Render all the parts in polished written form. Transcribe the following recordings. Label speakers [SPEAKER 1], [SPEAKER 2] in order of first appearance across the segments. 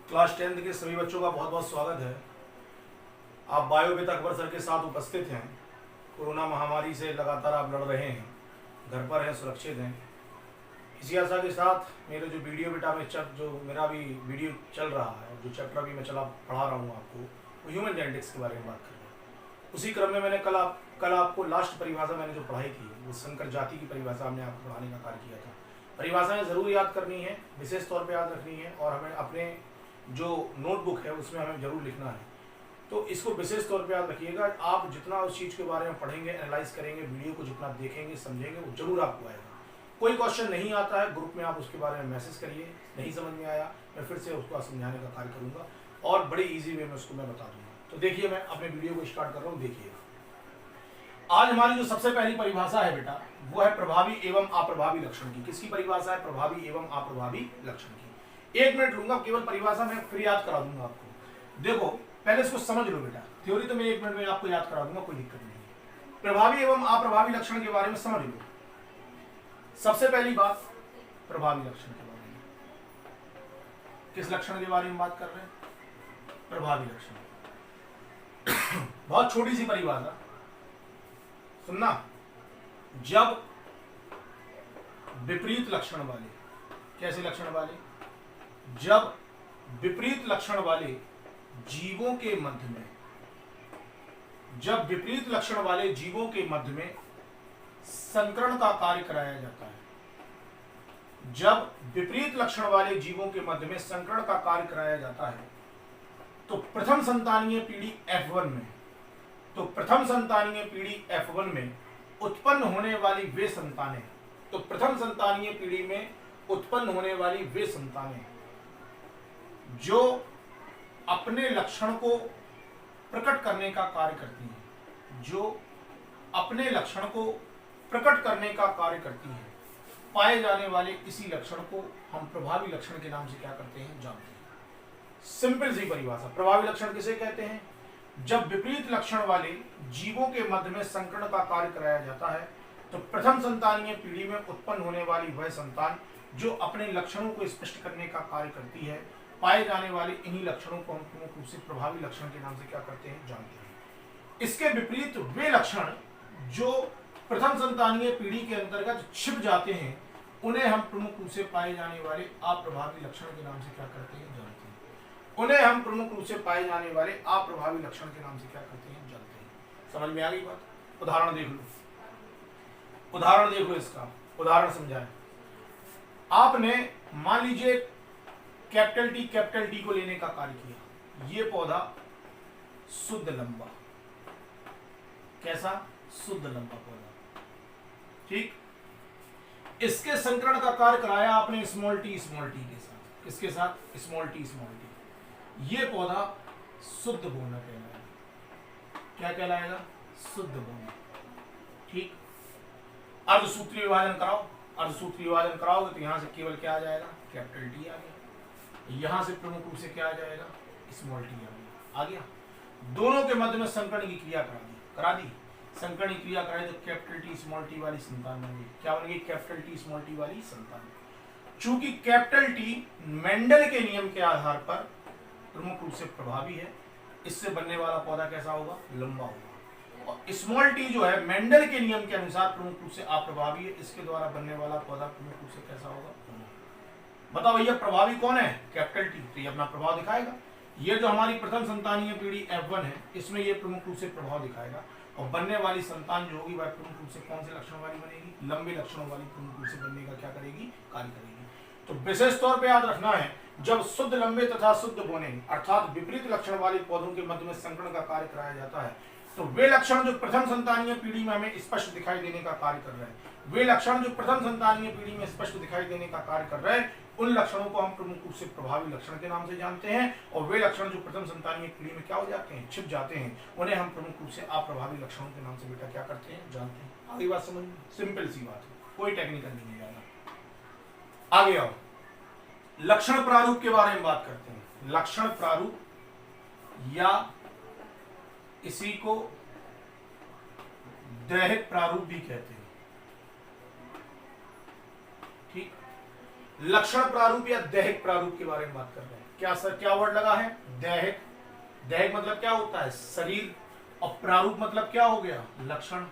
[SPEAKER 1] Class 10 के सभी बच्चों का बहुत बहुत स्वागत है। आप बायोवेद अकबर सर के साथ उपस्थित हैं। कोरोना महामारी से लगातार आप लड़ रहे हैं, घर पर हैं, सुरक्षित हैं। इसी आशा के साथ मेरे जो वीडियो बेटा में जो मेरा भी वीडियो चल रहा है, जो चैप्टर भी मैं पढ़ा रहा हूँ आपको, वो ह्यूमन जेनेटिक्स के बारे में बात कर रहा हूँ। उसी क्रम में मैंने कल आपको लास्ट परिभाषा मैंने जो पढ़ाई थी, वो संकर जाति की परिभाषा हमने आपको पढ़ाने का कार्य किया था। परिभाषाएं ज़रूर याद करनी है, विशेष तौर पर याद रखनी है, और हमें अपने जो नोटबुक है उसमें हमें जरूर लिखना है। तो इसको विशेष तौर पे याद रखिएगा। आप जितना उस चीज़ के बारे में पढ़ेंगे, एनालाइज करेंगे, वीडियो को जितना देखेंगे, समझेंगे, वो जरूर आपको आएगा। कोई क्वेश्चन नहीं आता है, ग्रुप में आप उसके बारे में मैसेज करिए। नहीं समझ में आया, मैं फिर से उसको समझाने का कार्य करूंगा और बड़ी ईजी वे में उसको मैं बता दूंगा। तो देखिए, मैं अपने वीडियो को स्टार्ट कर रहा हूँ। देखिएगा, आज हमारी जो सबसे पहली परिभाषा है बेटा, वो है प्रभावी एवं अप्रभावी लक्षण की। किसकी परिभाषा है? प्रभावी एवं अप्रभावी लक्षण की। 1 मिनट लूंगा, केवल परिभाषा में फिर याद करा दूंगा आपको। देखो, पहले इसको समझ लो बेटा। थ्योरी तो मैं 1 मिनट में आपको याद करा दूंगा, कोई दिक्कत नहीं है। प्रभावी एवं अप्रभावी लक्षण के बारे में समझ लो। सबसे पहली बात, प्रभावी लक्षण के बारे में। किस लक्षण के बारे में बात कर रहे हैं? प्रभावी लक्षण। बहुत छोटी सी परिभाषा सुनना। जब विपरीत लक्षण वाले, कैसे लक्षण वाले? जब विपरीत लक्षण वाले जीवों के मध्य में, जब विपरीत लक्षण वाले जीवों के मध्य में संकरण का कार्य कराया जाता है, जब विपरीत लक्षण वाले जीवों के मध्य में संकरण का कार्य कराया जाता है, तो प्रथम संतानीय पीढ़ी F1 में, तो प्रथम संतानीय पीढ़ी F1 में उत्पन्न होने वाली वे संतानें, तो प्रथम संतानीय पीढ़ी में उत्पन्न होने वाली वे संतानें जो अपने लक्षण को प्रकट करने का कार्य करती हैं, जो अपने लक्षण को प्रकट करने का कार्य करती हैं, पाए जाने वाले इसी लक्षण को हम प्रभावी लक्षण के नाम से क्या करते हैं? जानते हैं। सिंपल सी परिभाषा। प्रभावी लक्षण किसे कहते हैं? जब विपरीत लक्षण वाले जीवों के मध्य में संकरण का कार्य कराया जाता है, तो प्रथम संतानीय पीढ़ी में उत्पन्न होने वाली वह संतान जो अपने लक्षणों को स्पष्ट करने का कार्य करती है, पाए जाने वाले इन्हीं लक्षणों को हम प्रमुख रूप से प्रभावी लक्षण के नाम से क्या करते हैं? जानते हैं। इसके विपरीत वे लक्षण जो प्रथम संतानीय पीढ़ी के अंतर्गत छिप जाते हैं, उन्हें हम प्रमुख रूप से पाए जाने वाले अप्रभावी लक्षण के नाम से क्या करते हैं? जानते हैं। उन्हें हम प्रमुख रूप से पाए जाने वाले अप्रभावी लक्षण के नाम से क्या करते हैं? जानते हैं। समझ में आ गई बात? उदाहरण देख लो, उदाहरण देखो इसका, उदाहरण समझाएं। आपने मान लीजिए कैपिटल टी को लेने का कार्य किया। ये पौधा शुद्ध लंबा, कैसा? शुद्ध लंबा पौधा, ठीक। इसके संकरण का कार्य कराया आपने स्मॉल टी के साथ। किसके साथ? Small T. ये पौधा शुद्ध बोना कहलाएगा। क्या कहलाएगा? शुद्ध बोना, ठीक। अर्धसूत्री विभाजन कराओ, अर्धसूत्री विभाजन कराओगे तो यहां से केवल क्या आ जाएगा? कैपिटल टी आ गया। यहां से प्रमुख रूप से क्या आ जाएगा? स्मॉल टी आ गया। दोनों के मध्य में संकरण की क्रिया करा दी। संकरण की क्रिया कराई तो कैपिटल टी स्मॉल टी वाली संतान बन गई। क्या बन गई? कैपिटल टी स्मॉल टी वाली संतान। चूंकि कैपिटल टी मेंडल के नियम के आधार पर प्रमुख रूप से प्रभावी है, इससे बनने वाला पौधा कैसा होगा? लंबा होगा। और स्मॉल टी जो है मेंडल के नियम के अनुसार प्रमुख रूप से अप्रभावी है, इसके द्वारा बनने वाला पौधा प्रमुख रूप से कैसा होगा? बताओ भैया, प्रभावी कौन है? Capital T. तो ये अपना प्रभाव दिखाएगा। ये जो हमारी प्रथम संतानीय पीढ़ी F1 है, इसमें ये प्रमुख रूप से प्रभाव दिखाएगा, और बनने वाली संतान जो होगी वह प्रमुख रूप से कौन से लक्षण वाली बनेगी? लंबे लक्षणों वाली प्रमुख रूप से बनने का क्या करेगी? कार्य करेगी। तो विशेष तौर पर याद रखना है, जब शुद्ध लंबे तथा शुद्ध बोने अर्थात विपरीत लक्षण वाले पौधों के मध्य में संकरण का कार्य कराया जाता है, तो वे लक्षण जो प्रथम संतानीय पीढ़ी में हमें स्पष्ट दिखाई देने का कार्य कर रहे हैं, वे लक्षण जो प्रथम संतानीय पीढ़ी में स्पष्ट दिखाई देने का कार्य कर रहे हैं, उन लक्षणों को हम प्रमुख रूप से प्रभावी लक्षण के नाम से जानते हैं। और वे लक्षण जो प्रथम संतानीय पीढ़ी में क्या हो जाते हैं? छिप जाते हैं, उन्हें हम प्रमुख रूप से अप्रभावी लक्षणों के नाम से बेटा क्या करते हैं? जानते हैं। आगे बात समझ में? सिंपल सी बात है, कोई टेक्निकल नहीं है ज्यादा। आगे आओ, लक्षण प्रारूप के बारे में बात करते हैं। लक्षण प्रारूप या इसी को दैहिक प्रारूप भी कहते हैं, ठीक। लक्षण प्रारूप या दैहिक प्रारूप के बारे में बात कर रहे हैं। क्या सर, क्या वर्ड लगा है? दैहिक। दैहिक मतलब क्या होता है? शरीर। और प्रारूप मतलब क्या हो गया? लक्षण।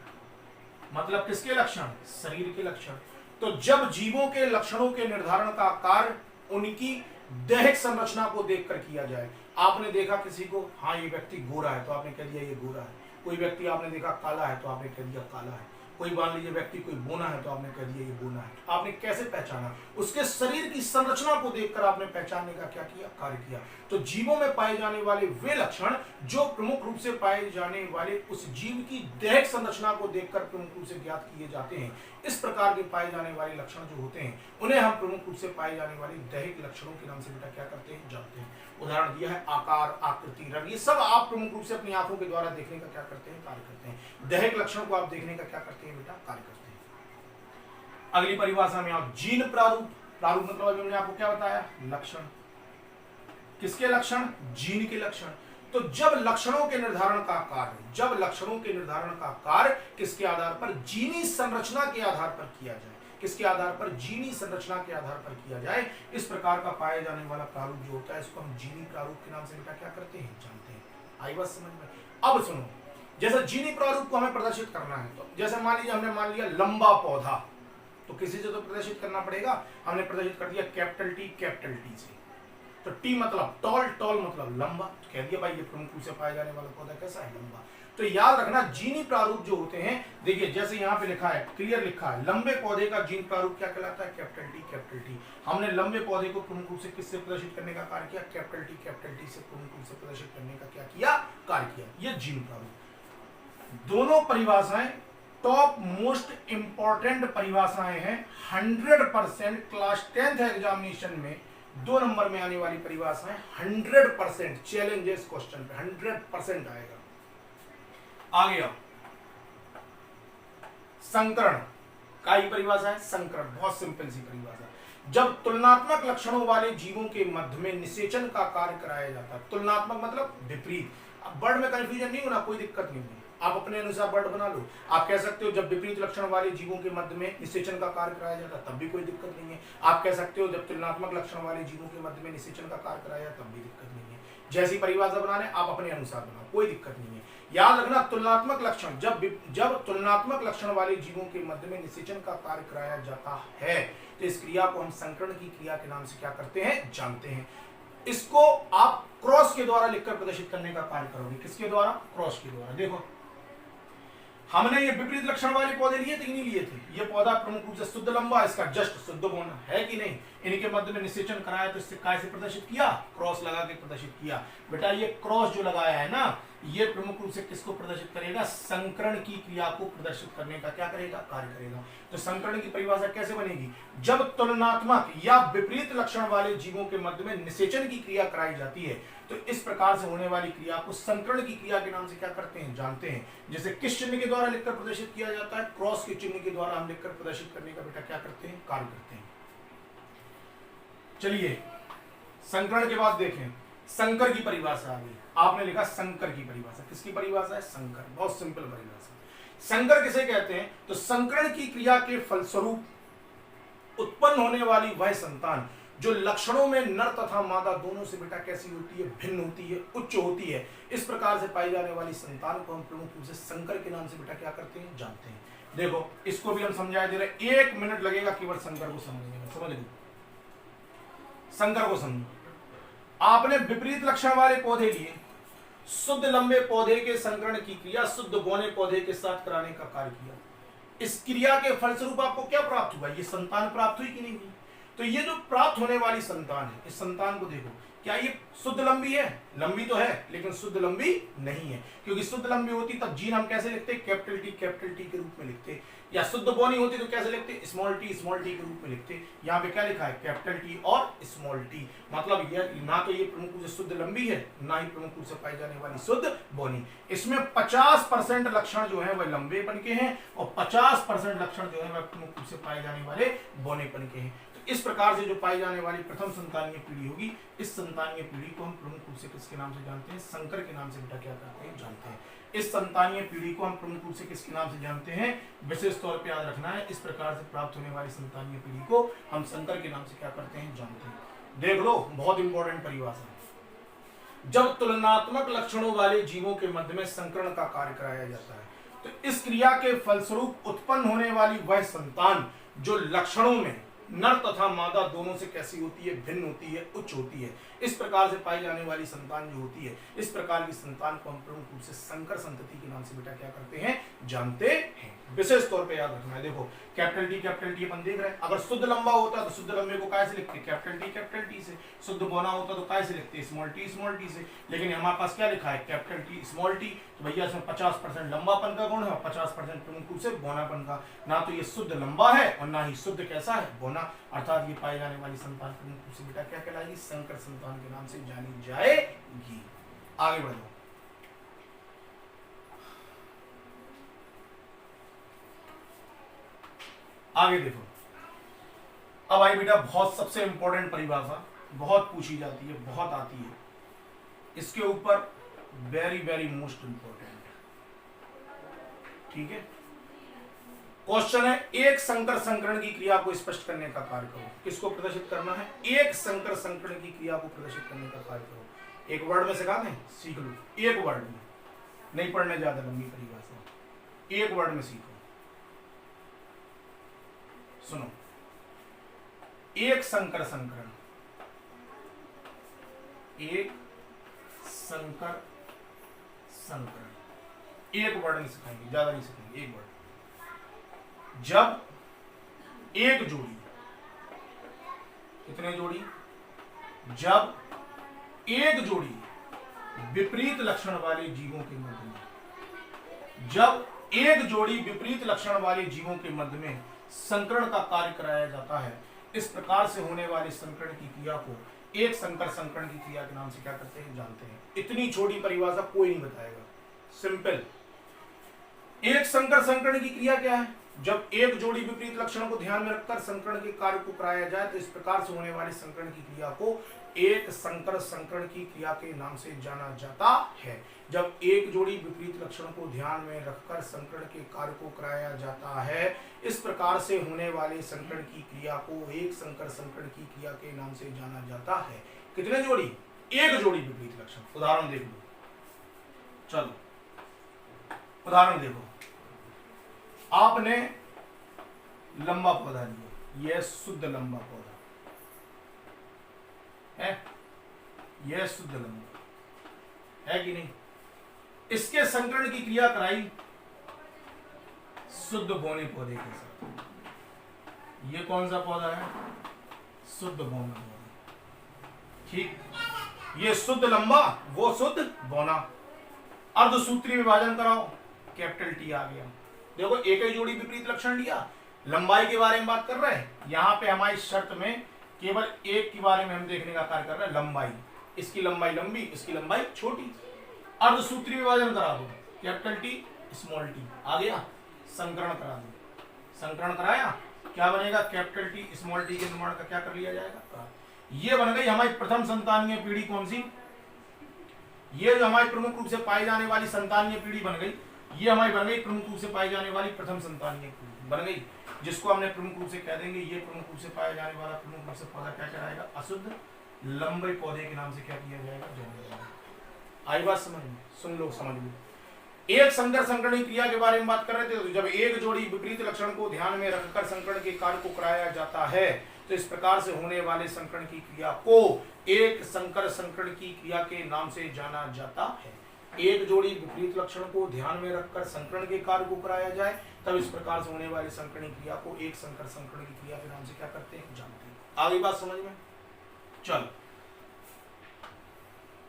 [SPEAKER 1] मतलब किसके लक्षण? शरीर के लक्षण। तो जब जीवों के लक्षणों के निर्धारण का कार्य उनकी दैहिक संरचना को देखकर किया जाए। आपने देखा किसी को, हाँ ये व्यक्ति गोरा है, तो आपने कह दिया ये गोरा है। कोई व्यक्ति आपने देखा काला है, तो आपने कह दिया काला है। कोई मान लीजिए व्यक्ति कोई बोना है, तो आपने कह दिया ये बोना है। आपने कैसे पहचाना? उसके शरीर की संरचना को देखकर आपने पहचानने का क्या किया? कार्य किया। तो जीवों में पाए जाने वाले वे लक्षण जो प्रमुख रूप से पाए जाने वाले उस जीव की दैहिक संरचना को देखकर प्रमुख रूप से ज्ञात किए जाते हैं। इस प्रकार के पाए जाने वाले लक्षण जो होते हैं उन्हें हम प्रमुख रूप से पाए जाने वाले दैहिक लक्षणों के नाम से बेटा क्या करते हैं? जानते हैं। उदाहरण दिया है आकार, आकृति, रंग, ये सब आप प्रमुख रूप से अपनी आंखों के द्वारा देखने का क्या करते हैं? कार्य करते हैं। दैहिक लक्षण को आप देखने का क्या करते हैं बेटा? कार्य करते हैं। अगली परिभाषा में आप जीन प्रारूप। प्रारूप मतलब अभी हमने आपको क्या बताया? लक्षण। किसके लक्षण? जीन के लक्षण। तो जब लक्षणों के निर्धारण का कार्य, जब लक्षणों के निर्धारण का कार्य किसके आधार पर? जीनी संरचना के आधार पर किया जाए। किसके आधार पर? जीनी संरचना के आधार पर किया जाए। इस प्रकार का पाया जाने वाला प्रारूप जो होता है इसको हम जीनी प्रारूप के नाम से बेटा क्या करते हैं? जानते हैं। आई बात समझ में? अब सुनो, जैसे जीनी प्रारूप को हमें प्रदर्शित करना है, तो जैसे मान लीजिए हमने मान लिया लंबा पौधा, तो किसी से तो प्रदर्शित करना पड़ेगा। हमने प्रदर्शित कर दिया कैपिटल टी से। तो टी मतलब टॉल, टॉल मतलब लंबा। तो कह दिया भाई ये प्रमुख रूप से पाया जाने वाला पौधा कैसा है? लंबा। तो याद रखना जीनी प्रारूप जो होते हैं, देखिए जैसे यहाँ पे लिखा है, क्लियर लिखा है, लंबे पौधे का जीन प्रारूप क्या कहलाता है? Capital T. हमने लंबे पौधे को प्रमुख रूप से किससे प्रदर्शित करने का कार्य किया? कैपिटल टी से प्रमुख रूप से प्रदर्शित करने का क्या किया? कार्य किया। यह जीन प्रारूप। दोनों परिभाषाएं टॉप मोस्ट इंपॉर्टेंट परिभाषाएं हैं। 100% क्लास 10th एग्जामिनेशन में 2 नंबर में आने वाली परिभाषाएं 100% चैलेंजेस क्वेश्चन पे 100% आएगा। आ गया संकरण का ही परिभाषा है। संकरण बहुत सिंपल सी परिभाषा। जब तुलनात्मक लक्षणों वाले जीवों के मध्य में निषेचन का कार्य कराया जाता है। तुलनात्मक मतलब विपरीत। अब वर्ड में कंफ्यूजन नहीं होना, कोई दिक्कत नहीं है, आप अपने अनुसार वर्ड बना लो। आप कह सकते हो जब विपरीत लक्षण वाले जीवों के मध्य में निषेचन का कार्य कराया जाता है, तब भी कोई दिक्कत नहीं है। आप कह सकते हो जब तुलनात्मक लक्षण वाले जीवों के मध्य में निषेचन का कार्य कराया जाता है, तब भी दिक्कत नहीं है। जैसी परिभाषा बनाने आप अपने अनुसार बनाओ, कोई दिक्कत नहीं है। याद रखना तुलनात्मक लक्षण, जब तुलनात्मक लक्षण वाले जीवों के मध्य में निषेचन का कार्य कराया जाता है तो इस क्रिया को हम संकरण की क्रिया के नाम से क्या करते हैं? जानते हैं। इसको आप क्रॉस के द्वारा लिखकर प्रदर्शित करने का कार्य करोगे। किसके द्वारा? क्रॉस के द्वारा। देखो हमने ये विपरीत लक्षण वाले पौधे लिए थे कि नहीं लिए थे? ये पौधा प्रमुख रूप से शुद्ध लंबा, इसका जस्ट शुद्ध बोना है कि नहीं? इनके मध्य में निषेचन कराया तो इससे काय से प्रदर्शित किया? क्रॉस लगा के प्रदर्शित किया। बेटा ये क्रॉस जो लगाया है ना, ये प्रमुख रूप से किसको प्रदर्शित करेगा? संकरण की क्रिया को प्रदर्शित करने का क्या करेगा? कार्य करेगा। तो संकरण की परिभाषा कैसे बनेगी? जब तुलनात्मक या विपरीत लक्षण वाले जीवों के मध्य में निषेचन की क्रिया कराई जाती है तो इस प्रकार से होने वाली क्रिया को संकरण की क्रिया के नाम से क्या करते हैं? जानते हैं। जैसे किस चिन्ह के द्वारा लिखकर प्रदर्शित किया जाता है? क्रॉस के चिन्ह के द्वारा हम लिखकर प्रदर्शित करने का बेटा क्या करते हैं? कार्य करते हैं। चलिए संकरण के बाद देखें संकर की परिभाषा आ गई। आपने लिखा संकर की परिभाषा। किसकी परिभाषा है? संकर। बहुत सिंपल परिभाषा। संकर किसे कहते हैं? तो संकरण की क्रिया के फलस्वरूप उत्पन्न होने वाली वह संतान जो लक्षणों में नर तथा मादा दोनों से बेटा कैसी होती है? भिन्न होती है, उच्च होती है। इस प्रकार से पाई जाने वाली संतान को हम प्रमुख रूप से संकर के नाम से बेटा क्या करते हैं? जानते हैं। देखो इसको भी हम समझाए दे रहे, 1 मिनट लगेगा केवल संकर को समझने में। समझ लो संकर को समझो। आपने विपरीत लक्षण वाले पौधे लिए, शुद्ध लंबे पौधे के संकरण की क्रिया शुद्ध बौने पौधे के साथ कराने का कार्य किया। इस क्रिया के फलस्वरूप आपको क्या प्राप्त हुआ? ये संतान प्राप्त हुई कि नहीं हुई? तो ये जो प्राप्त होने वाली संतान है, इस संतान को देखो, क्या ये शुद्ध लंबी है? लंबी तो है लेकिन शुद्ध लंबी नहीं है, क्योंकि शुद्ध लंबी होती तब जीन हम कैसे लिखते? कैपिटल टी के रूप में लिखते। या शुद्ध बौनी होती तो कैसे लिखते? स्मॉल टी के रूप में लिखते। यहाँ पे क्या लिखा है? कैपिटल टी और स्मॉल टी। मतलब ये ना तो ये प्रमुख रूप से शुद्ध लंबी है, ना ही प्रमुख रूप से पाई जाने वाली शुद्ध बौनी। इसमें 50% लक्षण जो है वह लंबे पन के हैं और 50% लक्षण जो है वह प्रमुख रूप से पाए जाने वाले बौनेपन के हैं। इस प्रकार से जो पाई जाने वाली प्रथम संतानीय पीढ़ी होगी, इस संतानीय पीढ़ी को हम प्रमुख रूप से किसके नाम से जानते हैं? संकर के नाम से बेटा क्या करते हैं? जानते हैं। इस संतानीय पीढ़ी को हम प्रमुख रूप से किसके नाम से जानते हैं? विशेष तौर पे याद रखना है, इस प्रकार से प्राप्त होने वाली संतानीय पीढ़ी को हम संकर के नाम से क्या करते हैं? जानते हैं। देख लो, बहुत इंपॉर्टेंट परिभाषा। जब तुलनात्मक लक्षणों वाले जीवों के मध्य में संकरण का कार्य कराया जाता है, तो इस क्रिया के फलस्वरूप उत्पन्न होने वाली वह संतान जो लक्षणों में नर तथा मादा दोनों से कैसी होती है? भिन्न होती है, उच्च होती है। इस प्रकार से पाई जाने वाली संतान जो होती है, इस प्रकार की संतान को हम प्रमुख रूप से संकर संतति के नाम से बेटा क्या करते हैं? जानते हैं। विशेष तौर पे याद रखना है। देखो कैपिटल टी अपन देख रहे हैं। अगर शुद्ध लंबा होता तो शुद्ध लंबे को काय से लिखते? कैपिटल टी से। शुद्ध बौना होता तो काय से लिखते? स्मॉल टी से। लेकिन हमारे पास क्या लिखा है? Capital T small T. तो भैया इसमें 50% लंबापन का गुण है और 50% प्रमुख रूप से बौनापन का। ना तो ये शुद्ध लंबा है और ना ही शुद्ध कैसा है? बौना। अर्थात ये पाई जाने वाली संतान प्रमुख रूप से बेटा क्या कहलाएगी? संकर संतान के नाम से जानी जाएगी। आगे बढ़ो। आगे देखो, अब आई बेटा बहुत सबसे इंपॉर्टेंट परिभाषा, बहुत पूछी जाती है, बहुत आती है, इसके ऊपर वेरी वेरी मोस्ट इंपॉर्टेंट। ठीक है, क्वेश्चन है, एक संकर संकरण की क्रिया को स्पष्ट करने का कार्य करो। किसको प्रदर्शित करना है? एक संकर संकरण की क्रिया को प्रदर्शित करने का कार्य करो। एक वर्ड में सिखा दें? सीख लो, एक वर्ड में, नहीं पढ़ने ज्यादा लंबी परिभाषा, एक वर्ड में सीखो। सुनो, एक संकर संकरण, एक संकर संकरण, एक वर्ड में सिखाएंगे, ज्यादा नहीं सिखाएंगे, एक वर्ड। जब एक जोड़ी, कितने जोड़ी? जब एक जोड़ी विपरीत लक्षण वाले जीवों के मध्य में, जब एक जोड़ी विपरीत लक्षण वाले जीवों के मध्य में संकरण का कार्य कराया जाता है, इस प्रकार से होने वाले संकरण की क्रिया को एक संकर संकरण की क्रिया के नाम से क्या करते हैं? जानते हैं। इतनी छोटी परिभाषा कोई नहीं बताएगा, सिंपल। एक संकर संकरण की क्रिया क्या है? जब एक जोड़ी विपरीत लक्षणों को ध्यान में रखकर संकरण के कार्य को कराया जाए, तो इस प्रकार से होने वाले संकरण की क्रिया को एक संकर संकरण की क्रिया के नाम से जाना जाता है। जब एक जोड़ी विपरीत लक्षणों को ध्यान में रखकर संकरण के कार्य को कराया जाता है, इस प्रकार से होने वाले संकरण की क्रिया को एक संकर संकरण की क्रिया के नाम से जाना जाता है। कितने जोड़ी? एक जोड़ी विपरीत लक्षण। उदाहरण देख लो, चलो उदाहरण देखो। आपने लंबा पौधा लिया, यह शुद्ध लंबा पौधा है, यह शुद्ध लंबा है कि नहीं? इसके संकरण की क्रिया कराई शुद्ध बौने पौधे के साथ। ये कौन सा पौधा है? शुद्ध बौना पौधा। ठीक, ये शुद्ध लंबा, वो शुद्ध बौना। अर्धसूत्री विभाजन कराओ, कैपिटल टी आ गया। देखो एक ही जोड़ी विपरीत लक्षण लिया, लंबाई के बारे में बात कर रहे हैं। यहां पे हमारी शर्त में केवल एक के बारे में हम देखने का कार्य कर रहे हैं, लंबाई। इसकी लंबाई लंबी, इसकी लंबाई छोटी। अर्धसूत्री विभाजन करा दो, कैपिटल टी स्मॉल टी आ गया। संकरण करा दो, संकरण कराया, क्या बनेगा? कैपिटल टी स्मॉल टी के निर्माण का क्या कर लिया जाएगा? ये बन गई हमारी प्रथम संतानीय पीढ़ी। कौन सी? ये जो हमारी प्रमुख रूप से पाई जाने वाली संतानीय पीढ़ी बन गई, ये हमारी बन गई प्रमुख रूप से पाई जाने वाली प्रथम संतानीय पीढ़ी बन गई, जिसको हमने प्रमुख रूप से कह देंगे ये प्रमुख रूप से पाया जाने वाला प्रमुख रूप से पौधा क्या कहलाएगा? अशुद्ध लंबे पौधे के नाम से क्या किया जाएगा? जाना जाएगा। आई बात समझ में? सुन लो, समझ लो। एक संकर संकरण क्रिया के बारे में बात कर रहे थे। तो जब एक जोड़ी विपरीत लक्षण को ध्यान में रखकर संकरण के कार्य को कराया जाता है, तो इस प्रकार से होने वाले संकरण की क्रिया को एक संकर संकरण की क्रिया के नाम से जाना जाता है। एक जोड़ी विपरीत लक्षण को ध्यान में रखकर संकरण के कार्य को कराया जाए, तब इस प्रकार से होने वाली संकरण क्रिया को एक संकर संकरण की क्रिया के नाम से क्या करते हैं? जानते हैं। आगे बात समझ में? चलो,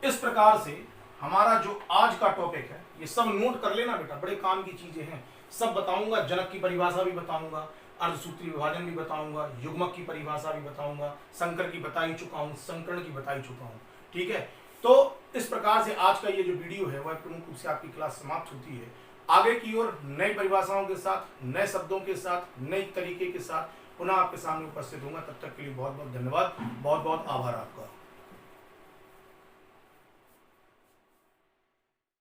[SPEAKER 1] इस प्रकार से हमारा जो आज का टॉपिक है, ये सब नोट कर लेना बेटा, बड़े काम की चीजें हैं। सब बताऊंगा, जनक की परिभाषा भी बताऊंगा, अर्धसूत्री विभाजन भी बताऊंगा, युग्मक की परिभाषा भी बताऊंगा, संकर की बता ही चुका हूं, संकरण की बता ही चुका हूं। ठीक है, तो इस प्रकार से आज का ये जो वीडियो है वह प्रमुख रूप से आपकी क्लास समाप्त होती है। आगे की ओर नई परिभाषाओं के साथ, नए शब्दों के साथ, नई तरीके के साथ पुनः आपके सामने उपस्थित होऊंगा। तब तक के लिए बहुत बहुत धन्यवाद, बहुत बहुत आभार आपका।